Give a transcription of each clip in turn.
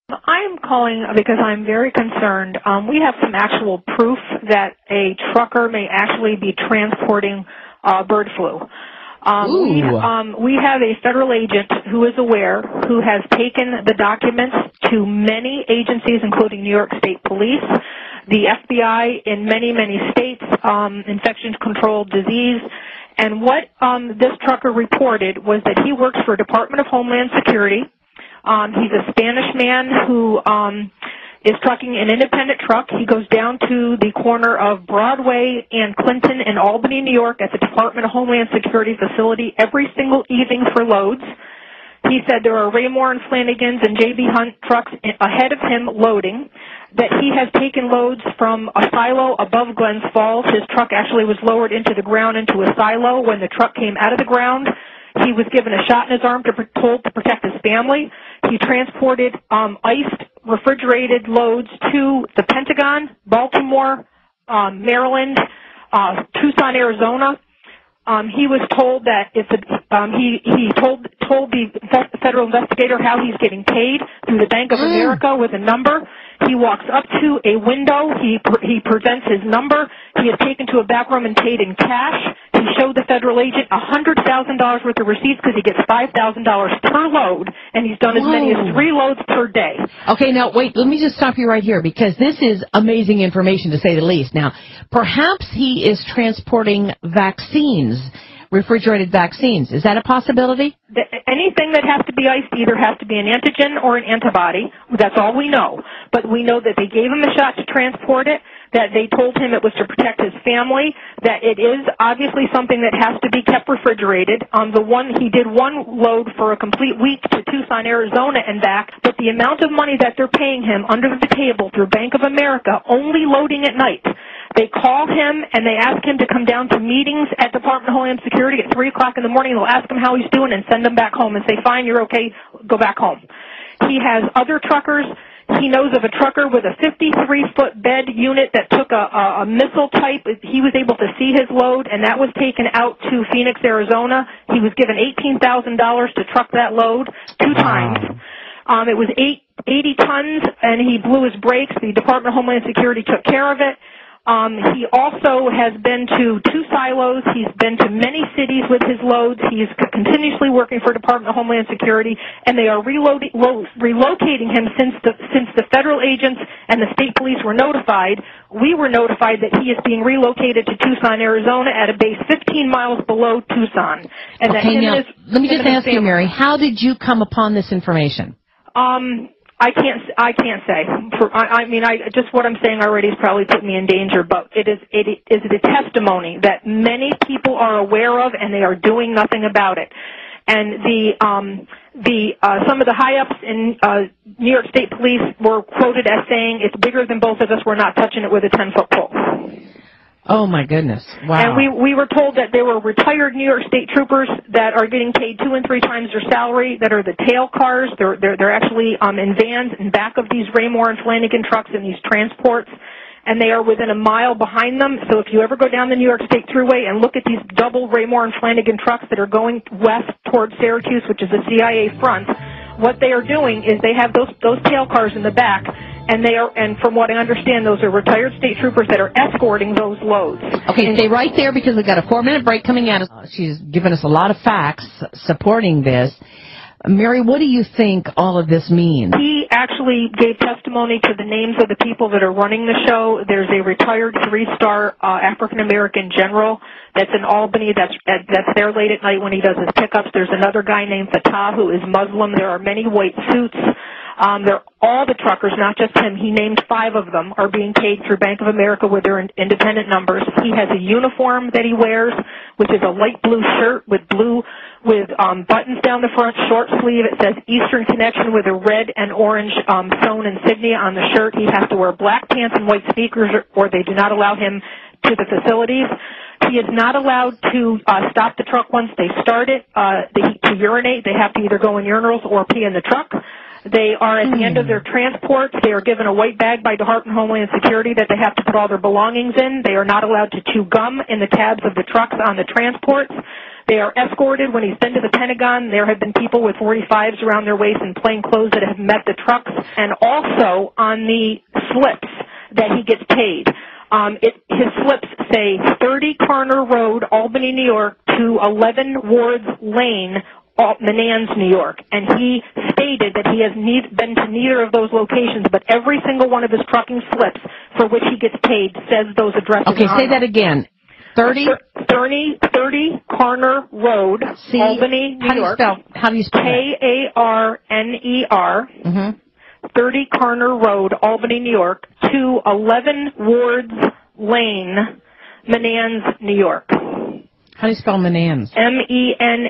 I'm calling because I'm very concerned. We have some actual proof that a trucker may actually be transporting bird flu. We have a federal agent who is aware, who has taken the documents to many agencies, including New York State Police, the FBI in many, many states, infection control disease. And what this trucker reported was that he works for Department of Homeland Security. He's a Spanish man who is trucking an independent truck. He goes down to the corner of Broadway and Clinton in Albany, New York at the Department of Homeland Security facility every single evening for loads. He said there are Raymore and Flanagan's and J.B. Hunt trucks ahead of him loading, that he has taken loads from a silo above Glens Falls. His truck actually was lowered into the ground into a silo. When the truck came out of the ground, he was given a shot in his arm told to protect his family. He transported iced, refrigerated loads to the Pentagon, Baltimore, Maryland, Tucson, Arizona. He was told that he told the federal investigator how he's getting paid through the Bank of America with a number. He walks up to a window. He presents his number. He is taken to a back room and paid in cash. He showed the federal agent $100,000 worth of receipts because he gets $5,000 per load, and he's done as many as 3 loads per day. Okay, now wait, let me just stop you right here because this is amazing information to say the least. Now, perhaps he is transporting vaccines, refrigerated vaccines. Is that a possibility? Anything that has to be iced either has to be an antigen or an antibody. That's all we know. But we know that they gave him a shot to transport it, that they told him it was to protect his family, that it is obviously something that has to be kept refrigerated. He did one load for a complete week to Tucson, Arizona and back, but the amount of money that they're paying him under the table through Bank of America, only loading at night. They call him and they ask him to come down to meetings at Department of Homeland Security at 3 o'clock in the morning. They'll ask him how he's doing and send him back home and say, fine, you're okay, go back home. He has other truckers. He knows of a trucker with a 53-foot bed unit that took a missile type. He was able to see his load, and that was taken out to Phoenix, Arizona. He was given $18,000 to truck that load 2 times. It was 80 tons, and he blew his brakes. The Department of Homeland Security took care of it. He also has been to 2 silos. He's been to many cities with his loads. He's continuously working for Department of Homeland Security, and they are relocating him since the federal agents and the state police were notified. We were notified that he is being relocated to Tucson, Arizona at a base 15 miles below Tucson. And okay, now, let me just ask you, Mary, how did you come upon this information? I can't say. Just what I'm saying already has probably put me in danger, but it is a testimony that many people are aware of, and they are doing nothing about it. And some of the high-ups in New York State Police were quoted as saying, it's bigger than both of us, we're not touching it with a 10-foot pole. Oh, my goodness. Wow. And we were told that there were retired New York State troopers that are getting paid 2 and 3 times their salary, that are the tail cars. They're actually in vans in back of these Raymore and Flanagan trucks in these transports, and they are within a mile behind them. So if you ever go down the New York State Thruway and look at these double Raymore and Flanagan trucks that are going west towards Syracuse, which is a CIA front, what they are doing is they have those tail cars in the back, and from what I understand, those are retired state troopers that are escorting those loads. Okay, stay right there because we've got a 4-minute break coming at us. She's given us a lot of facts supporting this. Mary, what do you think all of this means? He actually gave testimony to the names of the people that are running the show. There's a retired 3-star African-American general that's in Albany that's there late at night when he does his pickups. There's another guy named Fatah who is Muslim. There are many white suits. All the truckers, not just him, he named 5 of them, are being paid through Bank of America with their independent numbers. He has a uniform that he wears, which is a light blue shirt with buttons down the front, short sleeve. It says Eastern Connection with a red and orange sewn insignia on the shirt. He has to wear black pants and white sneakers, or they do not allow him to the facilities. He is not allowed to stop the truck once they start it to urinate. They have to either go in urinals or pee in the truck. They are at the end of their transports. They are given a white bag by Department of Homeland Security that they have to put all their belongings in. They are not allowed to chew gum in the cabs of the trucks on the transports. They are escorted when he's been to the Pentagon. There have been people with 45s around their waist in plain clothes that have met the trucks, and also on the slips that he gets paid. His slips say 30 Carner Road, Albany, New York, to 11 Wards Lane, Menands, New York. And he stated that he has been to neither of those locations, but every single one of his trucking slips for which he gets paid says those addresses. Okay, say that again. 30 Carner Road, Albany, New York. How do you spell Karner? 30 Carner Road, Albany, New York, to 11 Wards Lane, Menands, New York. How do you spell Menands? Menands.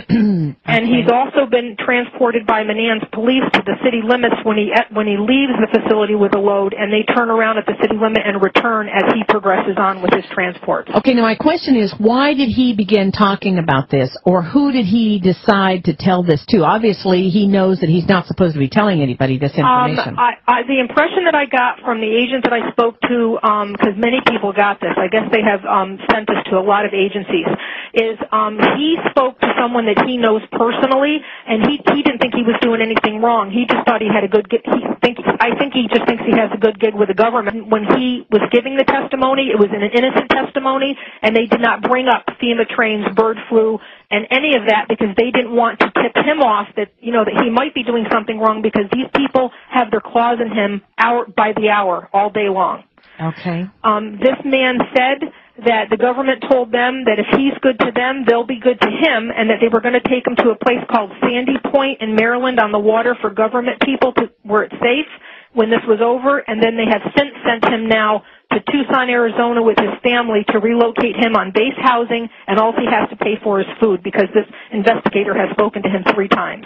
And he's also been transported by Menands police to the city limits when he leaves the facility with a load, and they turn around at the city limit and return as he progresses on with his transport. Okay, now my question is, why did he begin talking about this, or who did he decide to tell this to? Obviously, he knows that he's not supposed to be telling anybody this information. The impression that I got from the agent that I spoke to, because many people got this, I guess they have sent this to a lot of agencies, is he spoke to someone that he knows personally, and he didn't think he was doing anything wrong. He just thought he had a good gig. I think he just thinks he has a good gig with the government. When he was giving the testimony, it was an innocent testimony, and they did not bring up FEMA trains, bird flu, and any of that because they didn't want to tip him off that, that he might be doing something wrong because these people have their claws in him hour by the hour, all day long. Okay. This man said that the government told them that if he's good to them, they'll be good to him, and that they were going to take him to a place called Sandy Point in Maryland on the water for government people where it's safe when this was over, and then they have since sent him now to Tucson, Arizona with his family to relocate him on base housing, and all he has to pay for is food because this investigator has spoken to him 3 times.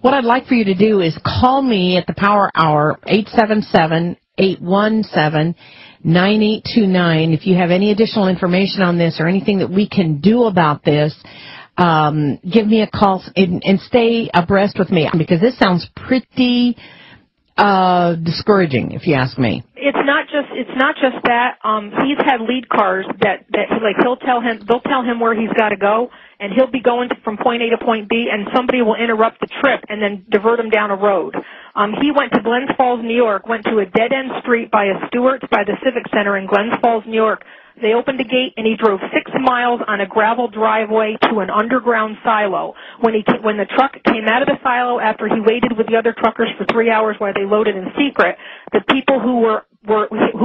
What I'd like for you to do is call me at the Power Hour, 877-817-9829. If you have any additional information on this or anything that we can do about this, give me a call and stay abreast with me because this sounds pretty discouraging, if you ask me. It's not just that. He's had lead cars that they'll tell him where he's got to go, and he'll be going from point A to point B, and somebody will interrupt the trip and then divert him down a road. He went to Glens Falls, New York, went to a dead-end street by a Stewart's by the Civic Center in Glens Falls, New York. They opened a gate, and he drove 6 miles on a gravel driveway to an underground silo. When the truck came out of the silo after he waited with the other truckers for 3 hours while they loaded in secret, the people who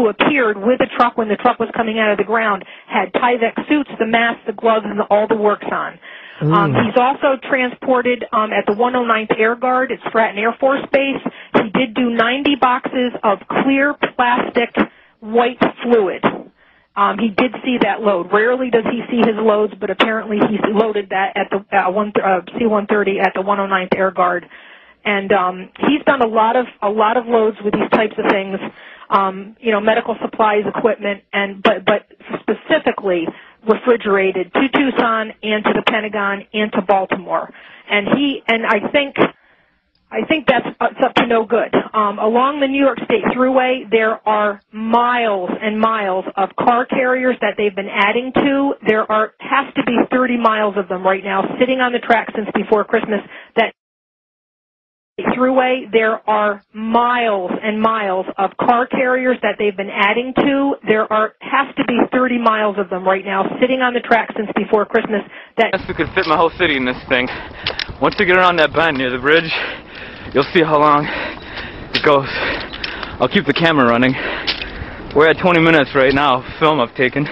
appeared with the truck when the truck was coming out of the ground had Tyvek suits, the mask, the gloves, and all the works on. He's also transported at the 109th Air Guard at Stratton Air Force Base. He did do 90 boxes of clear plastic white fluid. He did see that load. Rarely does he see his loads, but apparently he loaded that at the C-130 at the 109th Air Guard. And he's done a lot of loads with these types of things, medical supplies, equipment, but specifically refrigerated to Tucson and to the Pentagon and to Baltimore. And I think that's up to no good. Along the New York State Thruway, there are miles and miles of car carriers that they've been adding to. There has to be 30 miles of them right now sitting on the track since before Christmas. That Thruway, there are miles and miles of car carriers that they've been adding to. There has to be 30 miles of them right now sitting on the track since before Christmas. I guess we could fit my whole city in this thing. Once we get around that bend near the bridge, you'll see how long it goes. I'll keep the camera running. We're at 20 minutes right now, film I've taken.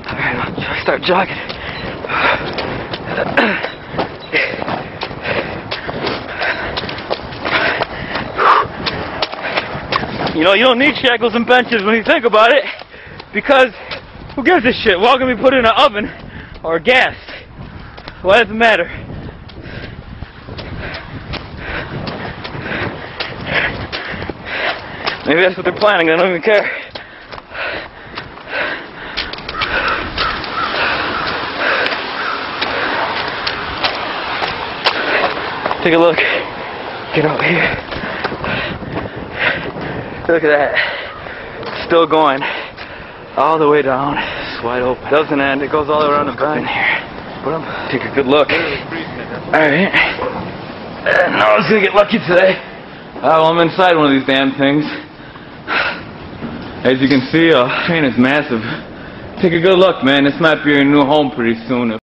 Alright, I'll try to start jogging. You don't need shackles and benches when you think about it, because who gives a shit? We're all going to be put in an oven or gas. Why does it matter? Maybe that's what they're planning. They don't even care. take a look. Get out here. Look at that. Still going. All the way down. It's wide open. Doesn't end. It goes all around the bend here. But take a good look. Alright. Now I was gonna get lucky today. Well, I'm inside one of these damn things. As you can see, train is massive. Take a good look, man. This might be your new home pretty soon.